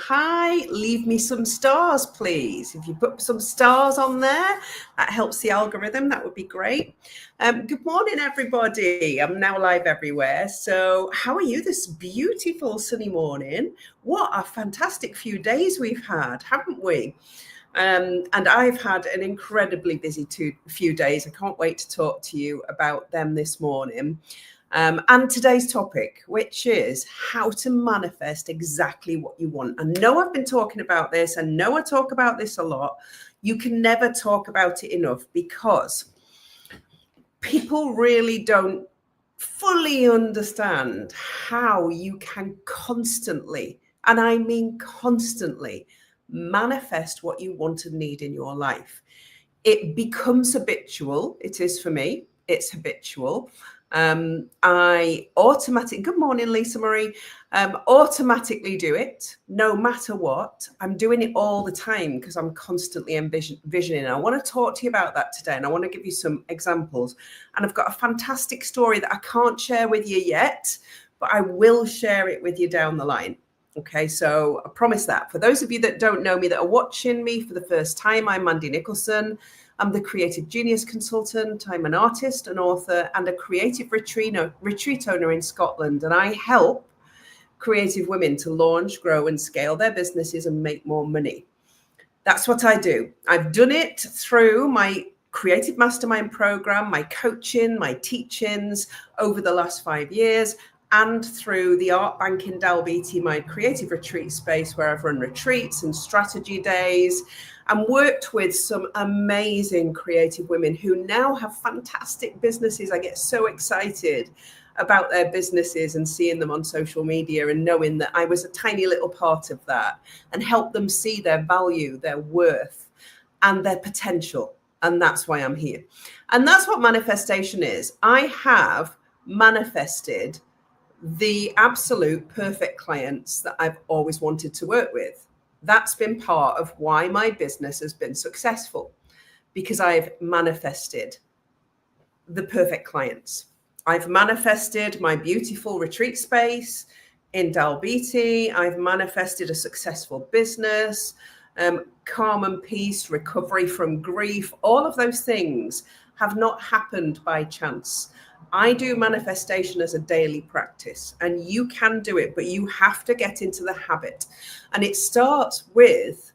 hi, leave me some stars, please. If you put some stars on there, that helps the algorithm. That would be great. Good morning, everybody. I'm now live everywhere. So how are you this beautiful sunny morning? What a fantastic few days we've had, haven't we? And I've had an incredibly busy few days. I can't wait to talk to you about them this morning. And today's topic, which is how to manifest exactly what you want. I know I've been talking about this. I know I talk about this a lot. You can never talk about it enough because people really don't fully understand how you can constantly, and I mean constantly, manifest what you want and need in your life. It becomes habitual. It is for me. It's habitual. I automatically, good morning, Lisa Marie, automatically do it no matter what. I'm doing it all the time because I'm constantly envisioning. I want to talk to you about that today, and I want to give you some examples. And I've got a fantastic story that I can't share with you yet, but I will share it with you down the line. Okay, so I promise that. For those of you that don't know me, that are watching me for the first time, I'm Mandy Nicholson. I'm the Creative Genius Consultant. I'm an artist, an author, and a creative retreat owner in Scotland. And I help creative women to launch, grow, and scale their businesses and make more money. That's what I do. I've done it through my Creative Mastermind program, my coaching, my teachings over the last 5 years, and through the Art Bank in Dalbeattie, my creative retreat space, where I've run retreats and strategy days and worked with some amazing creative women who now have fantastic businesses. I get so excited about their businesses and seeing them on social media and knowing that I was a tiny little part of that and help them see their value, their worth, and their potential. And that's why I'm here. And that's what manifestation is. I have manifested the absolute perfect clients that I've always wanted to work with. That's been part of why my business has been successful, because I've manifested the perfect clients. I've manifested my beautiful retreat space in Dalbeattie. I've manifested a successful business, calm and peace, recovery from grief. All of those things have not happened by chance. I do manifestation as a daily practice, and you can do it, but you have to get into the habit. And it starts with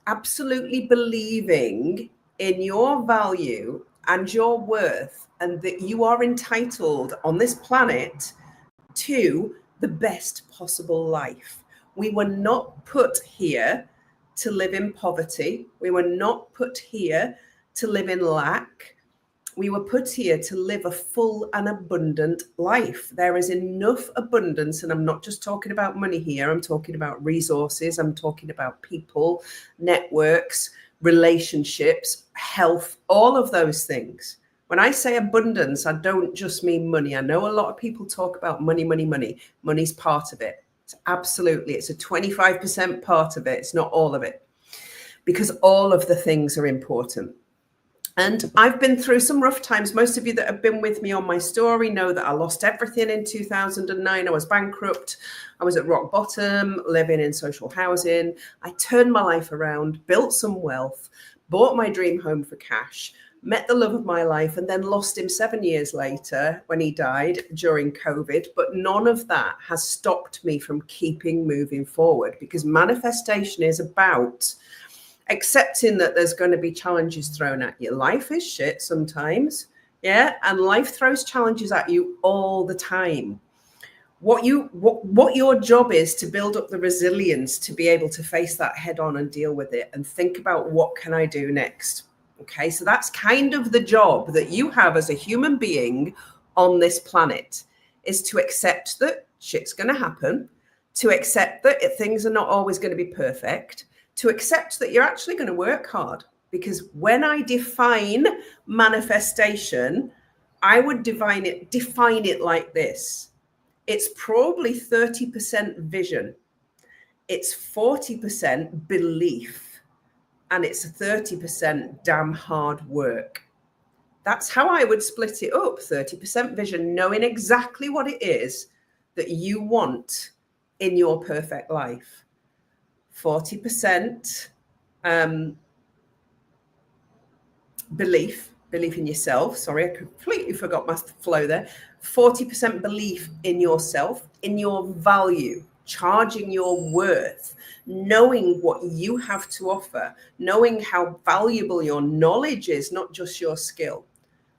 absolutely believing in your value and your worth, and that you are entitled on this planet to the best possible life. We were not put here to live in poverty. We were not put here to live in lack. We were put here to live a full and abundant life. There is enough abundance, and I'm not just talking about money here. I'm talking about resources. I'm talking about people, networks, relationships, health, all of those things. When I say abundance, I don't just mean money. I know a lot of people talk about money, money, money. Money's part of it. It's absolutely, it's a 25% part of it. It's not all of it, because all of the things are important. And I've been through some rough times. Most of you that have been with me on my story know that I lost everything in 2009. I was bankrupt. I was at rock bottom, living in social housing. I turned my life around, built some wealth, bought my dream home for cash, met the love of my life, and then lost him 7 years later when he died during COVID. But none of that has stopped me from keeping moving forward, because manifestation is about accepting that there's going to be challenges thrown at you. Life is shit sometimes, yeah, and life throws challenges at you all the time. What your job is to build up the resilience to be able to face that head on and deal with it and think about, what can I do next? Okay, so that's kind of the job that you have as a human being on this planet, is to accept that shit's going to happen, to accept that things are not always going to be perfect, to accept that you're actually going to work hard. Because when I define manifestation, I would define it like this. It's probably 30% vision, it's 40% belief, and it's 30% damn hard work. That's how I would split it up. 30% vision, knowing exactly what it is that you want in your perfect life. 40% belief in yourself. Sorry, I completely forgot my flow there. 40% belief in yourself, in your value, charging your worth, knowing what you have to offer, knowing how valuable your knowledge is, not just your skill.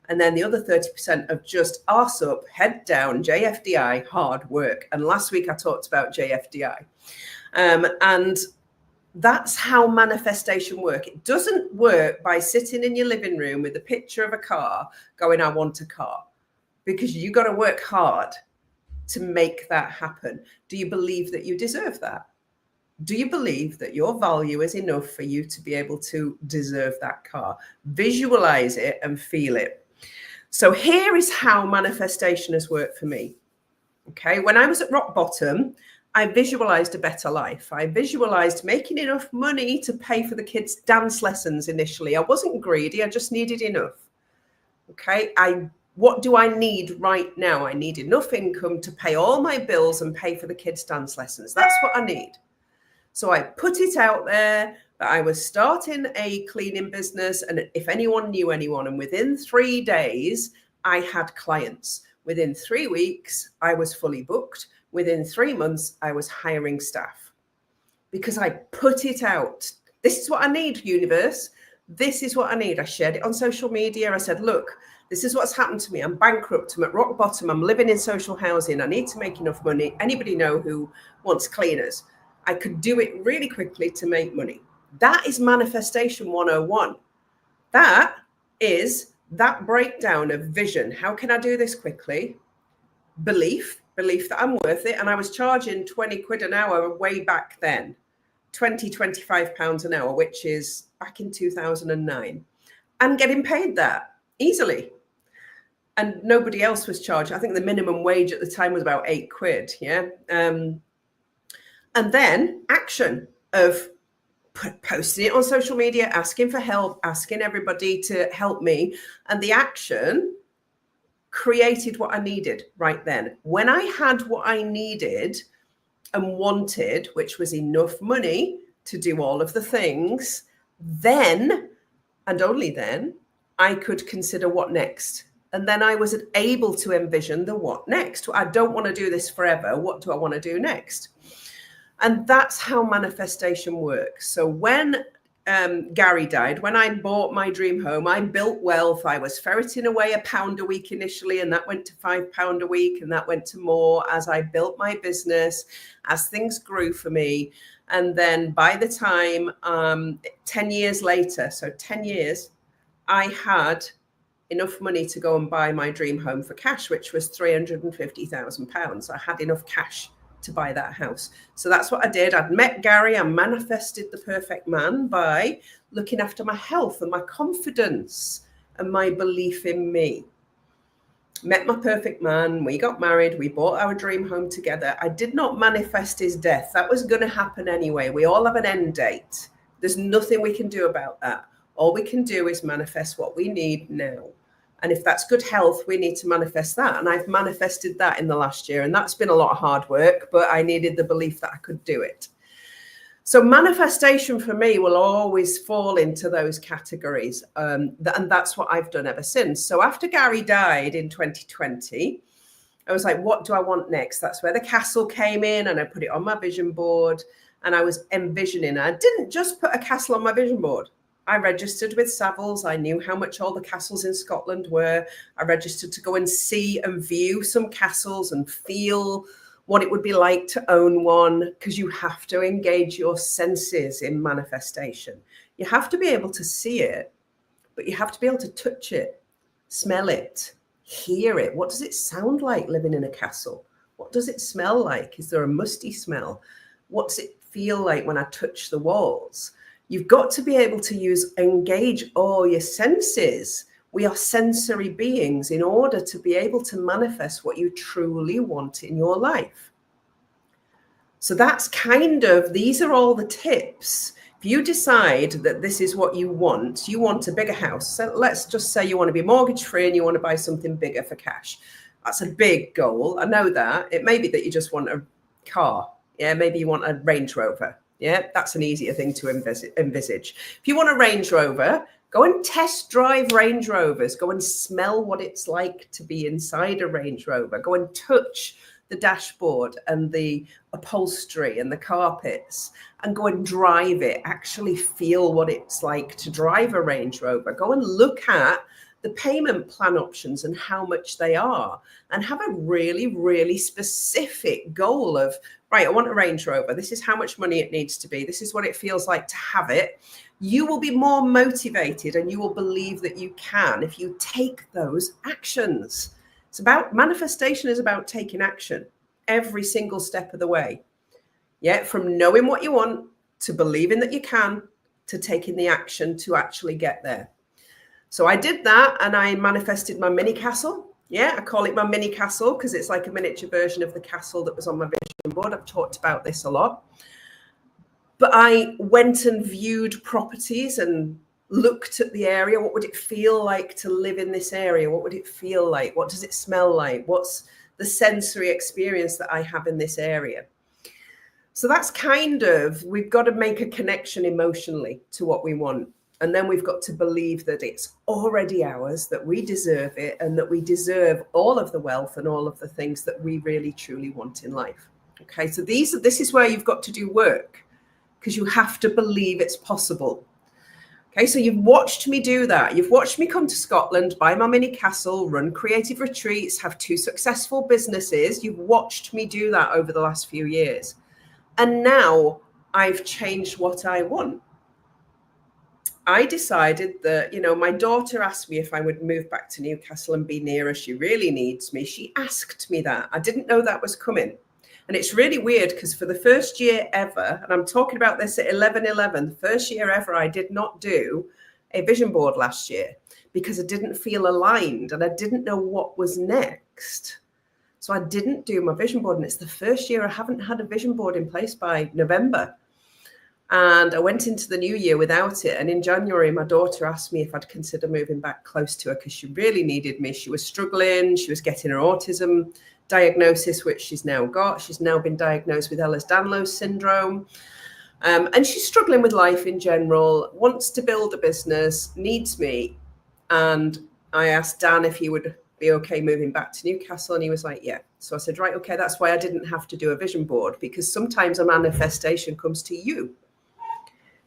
And then the other 30% of just arse up, head down, JFDI, hard work. And last week I talked about JFDI. And that's how manifestation works. It doesn't work by sitting in your living room with a picture of a car going, I want a car, because you got to work hard to make that happen. Do you believe that you deserve that? Do you believe that your value is enough for you to be able to deserve that car? Visualize it and feel it. So here is how manifestation has worked for me. Okay, when I was at rock bottom, I visualized a better life. I visualized making enough money to pay for the kids' dance lessons initially. I wasn't greedy, I just needed enough. Okay, what do I need right now? I need enough income to pay all my bills and pay for the kids' dance lessons. That's what I need. So I put it out there that I was starting a cleaning business, and if anyone knew anyone, and within 3 days, I had clients. Within 3 weeks, I was fully booked. Within 3 months, I was hiring staff because I put it out. This is what I need, universe. This is what I need. I shared it on social media. I said, look, this is what's happened to me. I'm bankrupt. I'm at rock bottom. I'm living in social housing. I need to make enough money. Anybody know who wants cleaners? I could do it really quickly to make money. That is manifestation 101. That is that breakdown of vision. How can I do this quickly? Belief that I'm worth it. And I was charging 20 quid an hour way back then, 25 pounds an hour, which is back in 2009, and getting paid that easily. And nobody else was charging. I think the minimum wage at the time was about 8 quid. Yeah. And then action of posting it on social media, asking for help, asking everybody to help me. And the action created what I needed right then. When I had what I needed and wanted, which was enough money to do all of the things, then, and only then, I could consider what next. And then I was able to envision the what next. I don't want to do this forever. What do I want to do next? And that's how manifestation works. So when Gary died, when I bought my dream home, I built wealth. I was ferreting away £1 a week initially, and that went to £5 a week, and that went to more as I built my business, as things grew for me. And then by the time 10 years later, so 10 years, I had enough money to go and buy my dream home for cash, which was £350,000. I had enough cash to buy that house. So that's what I did. I'd met Gary. I manifested the perfect man by looking after my health and my confidence and my belief in me. Met my perfect man. We got married. We bought our dream home together. I did not manifest his death. That was going to happen anyway. We all have an end date. There's nothing we can do about that. All we can do is manifest what we need now. And if that's good health, we need to manifest that. And I've manifested that in the last year. And that's been a lot of hard work, but I needed the belief that I could do it. So manifestation for me will always fall into those categories. And that's what I've done ever since. So after Gary died in 2020, I was like, what do I want next? That's where the castle came in, and I put it on my vision board, and I was envisioning. I didn't just put a castle on my vision board. I registered with Savills. I knew how much all the castles in Scotland were. I registered to go and see and view some castles and feel what it would be like to own one, because you have to engage your senses in manifestation. You have to be able to see it, but you have to be able to touch it, smell it, hear it. What does it sound like living in a castle? What does it smell like? Is there a musty smell? What does it feel like when I touch the walls? You've got to be able to engage all your senses. We are sensory beings in order to be able to manifest what you truly want in your life. So that's these are all the tips. If you decide that this is what you want a bigger house. So let's just say you want to be mortgage free and you want to buy something bigger for cash. That's a big goal. I know that. It may be that you just want a car. Yeah, maybe you want a Range Rover. Yeah, that's an easier thing to envisage. If you want a Range Rover, go and test drive Range Rovers. Go and smell what it's like to be inside a Range Rover. Go and touch the dashboard and the upholstery and the carpets, and go and drive it. Actually feel what it's like to drive a Range Rover. Go and look at the payment plan options and how much they are, and have a really, really specific goal of, right, I want a Range Rover. This is how much money it needs to be. This is what it feels like to have it. You will be more motivated and you will believe that you can if you take those actions. It's about manifestation is about taking action every single step of the way. Yeah, from knowing what you want to believing that you can to taking the action to actually get there. So I did that and I manifested my mini castle. Yeah, I call it my mini castle because it's like a miniature version of the castle that was on my vision board. I've talked about this a lot. But I went and viewed properties and looked at the area. What would it feel like to live in this area? What would it feel like? What does it smell like? What's the sensory experience that I have in this area? So that's kind of, we've got to make a connection emotionally to what we want. And then we've got to believe that it's already ours, that we deserve it, and that we deserve all of the wealth and all of the things that we really, truly want in life. Okay, so this is where you've got to do work, because you have to believe it's possible. Okay, so you've watched me do that. You've watched me come to Scotland, buy my mini castle, run creative retreats, have 2 successful businesses. You've watched me do that over the last few years. And now I've changed what I want. I decided that, my daughter asked me if I would move back to Newcastle and be nearer. She really needs me. She asked me that. I didn't know that was coming. And it's really weird because for the first year ever, and I'm talking about this at 11/11, the first year ever, I did not do a vision board last year because I didn't feel aligned and I didn't know what was next. So I didn't do my vision board. And it's the first year I haven't had a vision board in place by November. And I went into the new year without it. And in January, my daughter asked me if I'd consider moving back close to her because she really needed me. She was struggling. She was getting her autism diagnosis, which she's now got. She's now been diagnosed with Ehlers-Danlos syndrome. And she's struggling with life in general, wants to build a business, needs me. And I asked Dan if he would be okay moving back to Newcastle. And he was like, yeah. So I said, right, okay, that's why I didn't have to do a vision board, because sometimes a manifestation comes to you.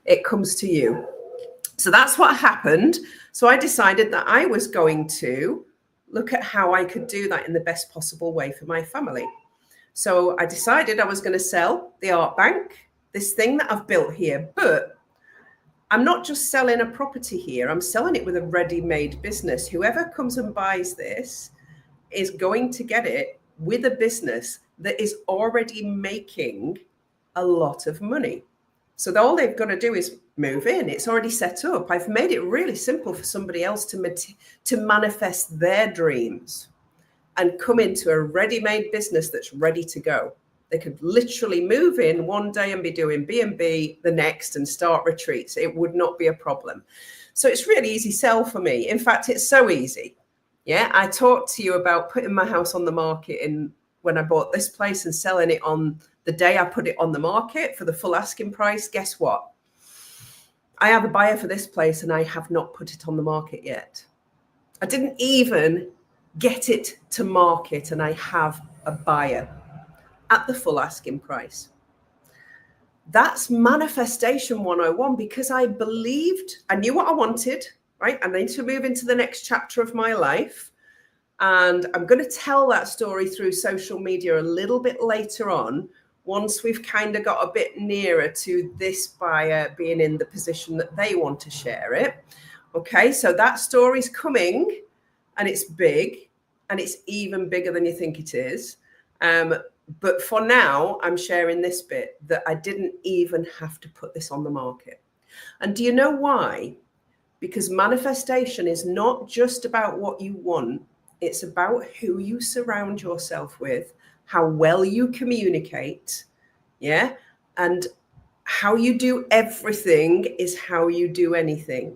It comes to you. So that's what happened. So I decided that I was going to look at how I could do that in the best possible way for my family. So I decided I was going to sell the art bank, this thing that I've built here, but I'm not just selling a property here. I'm selling it with a ready-made business. Whoever comes and buys this is going to get it with a business that is already making a lot of money. So all they've got to do is move in. It's already set up. I've made it really simple for somebody else to manifest their dreams and come into a ready-made business that's ready to go. They could literally move in one day and be doing B&B the next and start retreats. It would not be a problem. So it's really easy sell for me. In fact, it's so easy. Yeah, I talked to you about putting my house on the market when I bought this place and selling it on the day I put it on the market for the full asking price. Guess what? I have a buyer for this place and I have not put it on the market yet. I didn't even get it to market and I have a buyer at the full asking price. That's manifestation 101, because I believed, I knew what I wanted, right? I need to move into the next chapter of my life. And I'm going to tell that story through social media a little bit later on, once we've kind of got a bit nearer to this buyer being in the position that they want to share it. Okay, so that story's coming and it's big and it's even bigger than you think it is. But for now, I'm sharing this bit that I didn't even have to put this on the market. And do you know why? Because manifestation is not just about what you want. It's about who you surround yourself with, how well you communicate, yeah? And how you do everything is how you do anything.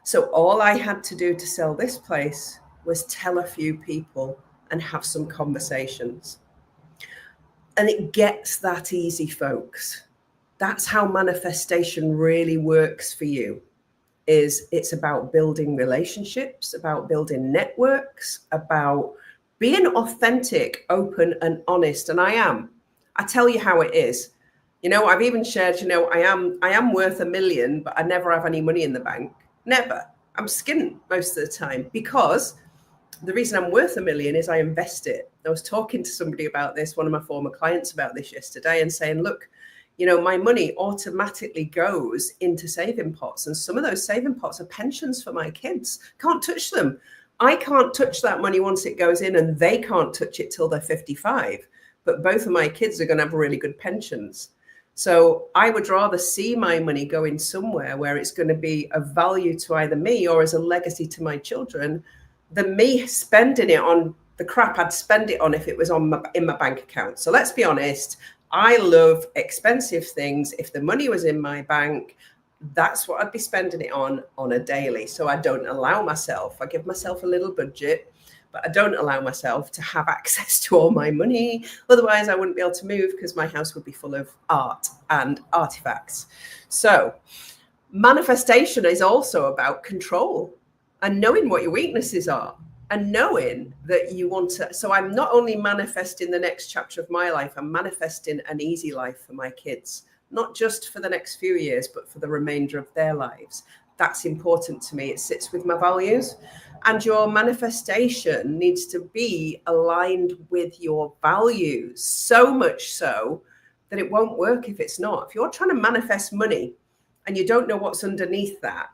So all I had to do to sell this place was tell a few people and have some conversations. And it gets that easy, folks. That's how manifestation really works for you. It's about building relationships, about building networks, about being authentic, open, and honest. And I am. I tell you how it is. I've even shared, I am worth $1 million, but I never have any money in the bank. Never. I'm skint most of the time, because the reason I'm worth $1 million is I invest it. I was talking to somebody about this, one of my former clients about this yesterday, and saying, look, my money automatically goes into saving pots. And some of those saving pots are pensions for my kids. Can't touch them. I can't touch that money once it goes in, and they can't touch it till they're 55. But both of my kids are going to have really good pensions. So I would rather see my money going somewhere where it's going to be of value to either me or as a legacy to my children, than me spending it on the crap I'd spend it on if it was in my bank account. So let's be honest. I love expensive things. If the money was in my bank, that's what I'd be spending it on a daily. So I don't allow myself, I give myself a little budget, but I don't allow myself to have access to all my money. Otherwise, I wouldn't be able to move, because my house would be full of art and artifacts. So manifestation is also about control and knowing what your weaknesses are. And knowing that you want to, so I'm not only manifesting the next chapter of my life, I'm manifesting an easy life for my kids, not just for the next few years, but for the remainder of their lives. That's important to me. It sits with my values. And your manifestation needs to be aligned with your values, so much so that it won't work if it's not. If you're trying to manifest money and you don't know what's underneath that,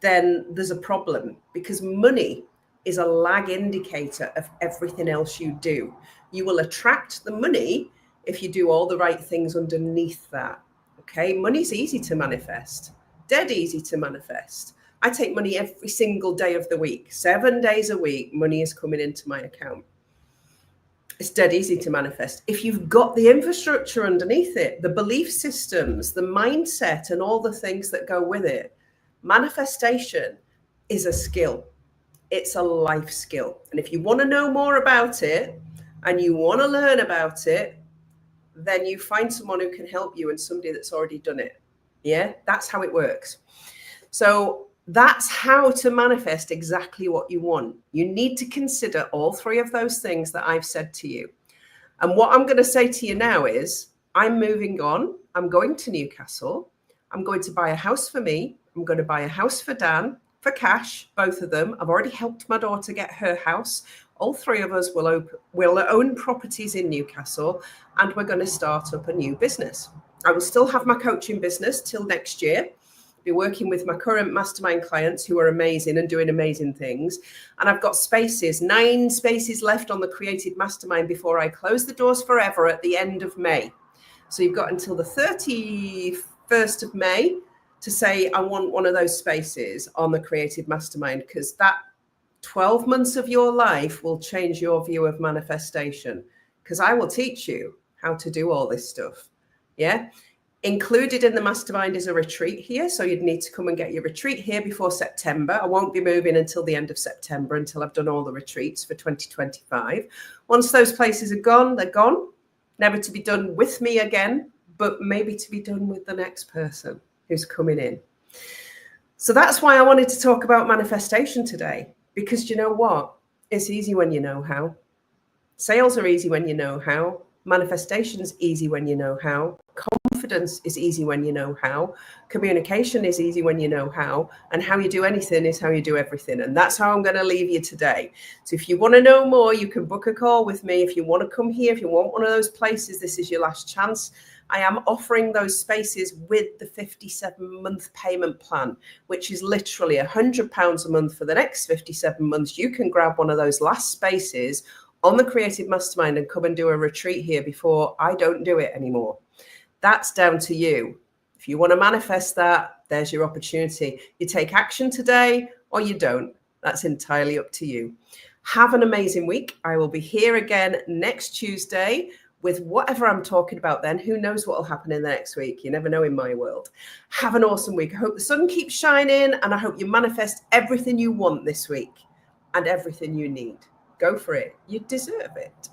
then there's a problem, because money is a lag indicator of everything else you do. You will attract the money if you do all the right things underneath that. Okay, money's easy to manifest, dead easy to manifest. I take money every single day of the week, 7 days a week, money is coming into my account. It's dead easy to manifest. If you've got the infrastructure underneath it, the belief systems, the mindset, and all the things that go with it, manifestation is a skill. It's a life skill. And if you want to know more about it and you want to learn about it, then you find someone who can help you and somebody that's already done it. Yeah, that's how it works. So that's how to manifest exactly what you want. You need to consider all three of those things that I've said to you. And what I'm going to say to you now is, I'm moving on. I'm going to Newcastle. I'm going to buy a house for me. I'm going to buy a house for Dan, for cash, both of them. I've already helped my daughter get her house. All three of us will own properties in Newcastle, and we're going to start up a new business. I will still have my coaching business till next year. Be working with my current mastermind clients who are amazing and doing amazing things. And I've got 9 spaces left on the Creative Mastermind before I close the doors forever at the end of May. So you've got until the 31st of May to say, I want one of those spaces on the Creative Mastermind, because that 12 months of your life will change your view of manifestation, because I will teach you how to do all this stuff. Yeah. Included in the mastermind is a retreat here. So you'd need to come and get your retreat here before September. I won't be moving until the end of September, until I've done all the retreats for 2025. Once those places are gone, they're gone. Never to be done with me again, but maybe to be done with the next person who's coming in. So that's why I wanted to talk about manifestation today, because you know what? It's easy when you know how. Sales are easy when you know how. Manifestation's easy when you know how. Confidence is easy when you know how. Communication is easy when you know how. And how you do anything is how you do everything. And that's how I'm going to leave you today. So if you want to know more, you can book a call with me. If you want to come here, if you want one of those places, this is your last chance. I am offering those spaces with the 57-month payment plan, which is literally £100 a month for the next 57 months. You can grab one of those last spaces on the Creative Mastermind and come and do a retreat here before I don't do it anymore. That's down to you. If you want to manifest that, there's your opportunity. You take action today or you don't. That's entirely up to you. Have an amazing week. I will be here again next Tuesday with whatever I'm talking about then. Who knows what will happen in the next week? You never know in my world. Have an awesome week. I hope the sun keeps shining, and I hope you manifest everything you want this week and everything you need. Go for it. You deserve it.